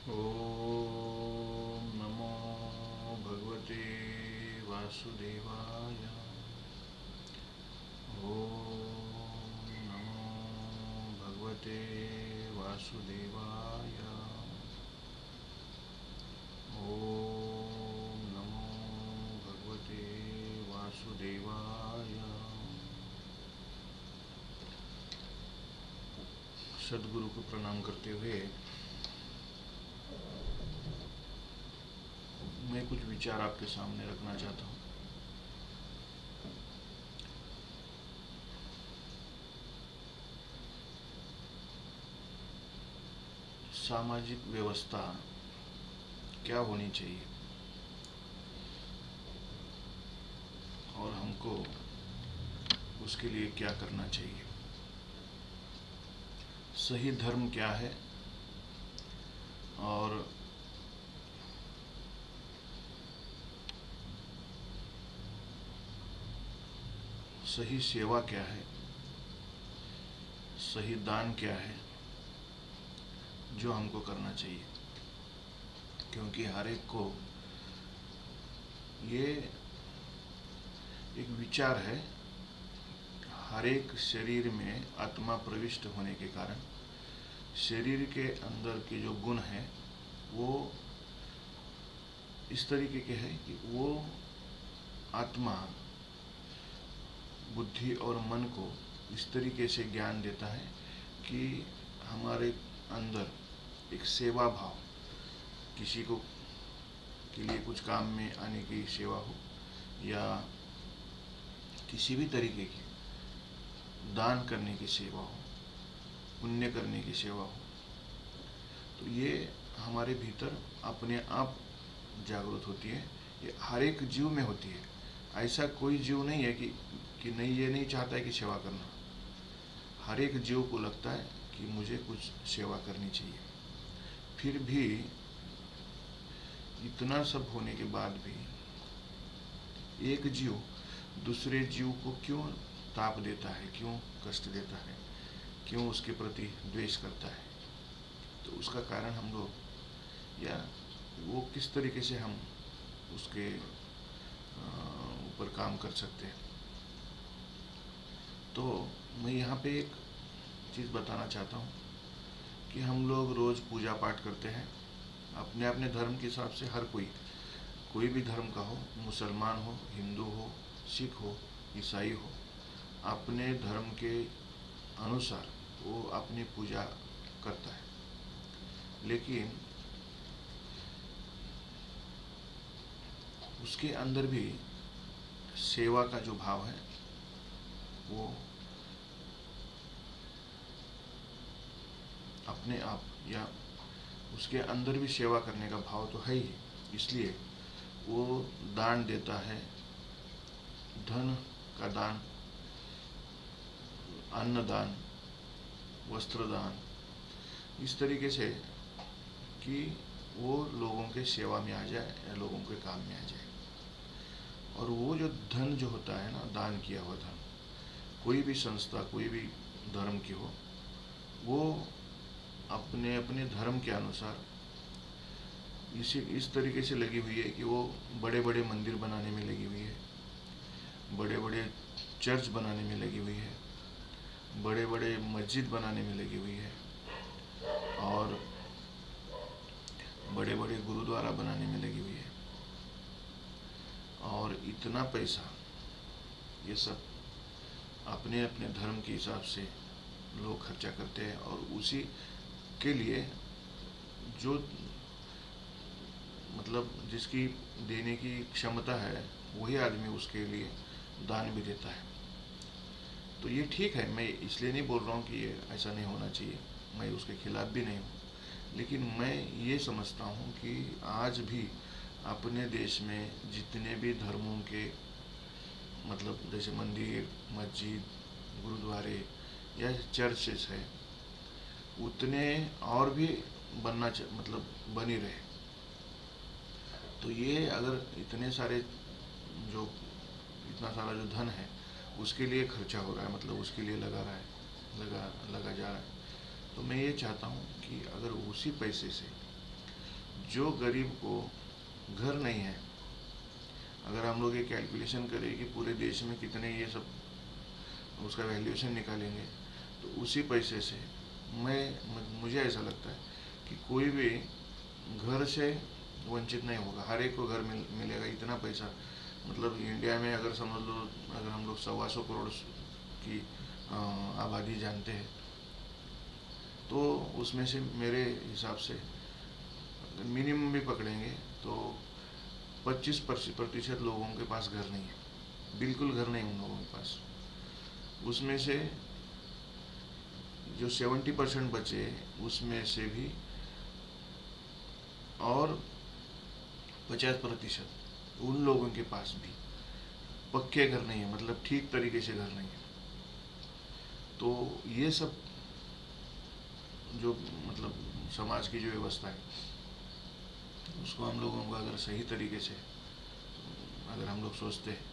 ॐ नमो भगवते वासुदेवाय। ॐ नमो भगवते वासुदेवाय। ॐ नमो भगवते वासुदेवाय। सद्गुरु को प्रणाम करते हुए मैं कुछ विचार आपके सामने रखना चाहता हूँ। सामाजिक व्यवस्था क्या होनी चाहिए और हमको उसके लिए क्या करना चाहिए। सही धर्म क्या है और सही सेवा क्या है, सही दान क्या है जो हमको करना चाहिए। क्योंकि हर एक को ये एक विचार है, हर एक शरीर में आत्मा प्रविष्ट होने के कारण शरीर के अंदर के जो गुण हैं वो इस तरीके के हैं कि वो आत्मा बुद्धि और मन को इस तरीके से ज्ञान देता है कि हमारे अंदर एक सेवा भाव, किसी को के लिए कुछ काम में आने की सेवा हो या किसी भी तरीके की दान करने की सेवा हो, पुण्य करने की सेवा हो, तो ये हमारे भीतर अपने आप जागृत होती है। ये हर एक जीव में होती है। ऐसा कोई जीव नहीं है कि नहीं, ये नहीं चाहता है कि सेवा करना। हर एक जीव को लगता है कि मुझे कुछ सेवा करनी चाहिए। फिर भी इतना सब होने के बाद भी एक जीव दूसरे जीव को क्यों ताप देता है, क्यों कष्ट देता है, क्यों उसके प्रति द्वेष करता है। तो उसका कारण हम लोग या वो किस तरीके से हम उसके ऊपर काम कर सकते हैं। तो मैं यहाँ पे एक चीज़ बताना चाहता हूँ कि हम लोग रोज़ पूजा पाठ करते हैं अपने अपने धर्म के हिसाब से। हर कोई भी धर्म का हो, मुसलमान हो, हिंदू हो, सिख हो, ईसाई हो, अपने धर्म के अनुसार वो अपनी पूजा करता है। लेकिन उसके अंदर भी सेवा का जो भाव है वो अपने आप, या उसके अंदर भी सेवा करने का भाव तो है ही। इसलिए वो दान देता है, धन का दान, अन्न दान, वस्त्र दान, इस तरीके से कि वो लोगों के सेवा में आ जाए या लोगों के काम में आ जाए। और वो जो धन जो होता है ना, दान किया हुआ धन, कोई भी संस्था कोई भी धर्म की हो, वो अपने अपने धर्म के अनुसार इस तरीके से लगी हुई है कि वो बड़े बड़े मंदिर बनाने में लगी हुई है, बड़े बड़े चर्च बनाने में लगी हुई है, बड़े बड़े मस्जिद बनाने में लगी हुई है और बड़े बड़े गुरुद्वारा बनाने में लगी हुई है। और इतना पैसा ये सब अपने अपने धर्म के हिसाब से लोग खर्चा करते हैं और उसी के लिए जो मतलब जिसकी देने की क्षमता है वही आदमी उसके लिए दान भी देता है। तो ये ठीक है, मैं इसलिए नहीं बोल रहा हूँ कि ये ऐसा नहीं होना चाहिए, मैं उसके खिलाफ भी नहीं हूँ। लेकिन मैं ये समझता हूँ कि आज भी अपने देश में जितने भी धर्मों के मतलब जैसे मंदिर, मस्जिद, गुरुद्वारे या चर्चेस है, उतने और भी मतलब बनी रहे। तो ये अगर इतने सारे जो इतना सारा जो धन है उसके लिए खर्चा हो रहा है, मतलब उसके लिए लगा जा रहा है, तो मैं ये चाहता हूँ कि अगर उसी पैसे से जो गरीब को घर नहीं है, अगर हम लोग ये कैलकुलेशन करें कि पूरे देश में कितने ये सब उसका वैल्यूएशन निकालेंगे, तो उसी पैसे से मुझे ऐसा लगता है कि कोई भी घर से वंचित नहीं होगा, हर एक को घर मिलेगा। इतना पैसा, मतलब इंडिया में अगर समझ लो, अगर हम लोग 125 करोड़ की आबादी जानते हैं, तो उसमें से मेरे हिसाब से मिनिमम भी पकड़ेंगे तो 25% लोगों के पास घर नहीं है, बिल्कुल घर नहीं उन लोगों के पास। उसमें से जो 70% बचे, उसमें से भी और 50% उन लोगों के पास भी पक्के घर नहीं है, मतलब ठीक तरीके से घर नहीं है। तो ये सब जो मतलब समाज की जो व्यवस्था है, उसको हम लोगों को अगर सही तरीके से अगर हम लोग सोचते हैं,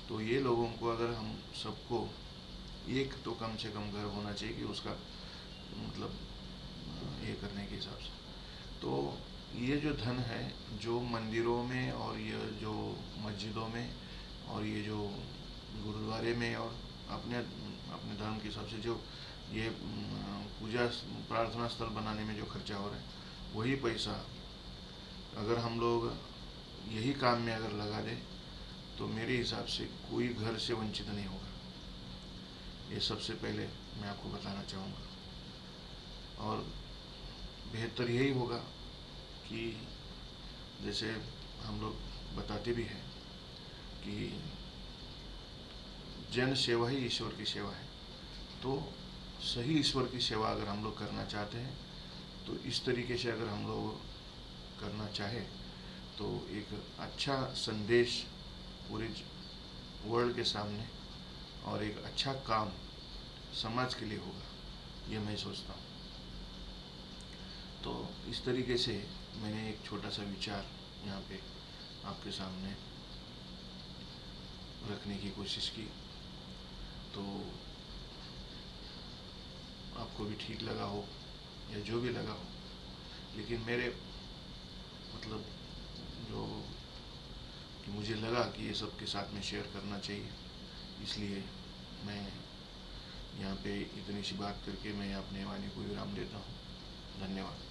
तो ये लोगों को, अगर हम सबको एक तो कम से कम घर होना चाहिए कि उसका मतलब ये करने के हिसाब से। तो ये जो धन है, जो मंदिरों में और ये जो मस्जिदों में और ये जो गुरुद्वारे में और अपने अपने धर्म के हिसाब से जो ये पूजा प्रार्थना स्थल बनाने में जो खर्चा हो रहा है, वही पैसा अगर हम लोग यही काम में अगर लगा दें, तो मेरे हिसाब से कोई घर से वंचित नहीं होगा। ये सबसे पहले मैं आपको बताना चाहूँगा। और बेहतर यही होगा कि जैसे हम लोग बताते भी हैं कि जन सेवा ही ईश्वर की सेवा है। तो सही ईश्वर की सेवा अगर हम लोग करना चाहते हैं, तो इस तरीके से अगर हम लोग करना चाहे, तो एक अच्छा संदेश पूरे वर्ल्ड के सामने और एक अच्छा काम समाज के लिए होगा, ये मैं सोचता हूँ। तो इस तरीके से मैंने एक छोटा सा विचार यहाँ पे आपके सामने रखने की कोशिश की। तो आपको भी ठीक लगा हो या जो भी लगा हो, लेकिन मेरे मतलब जो कि मुझे लगा कि ये सब के साथ में शेयर करना चाहिए, इसलिए मैं यहाँ पे इतनी सी बात करके मैं अपने वाणी को विराम देता हूँ। धन्यवाद।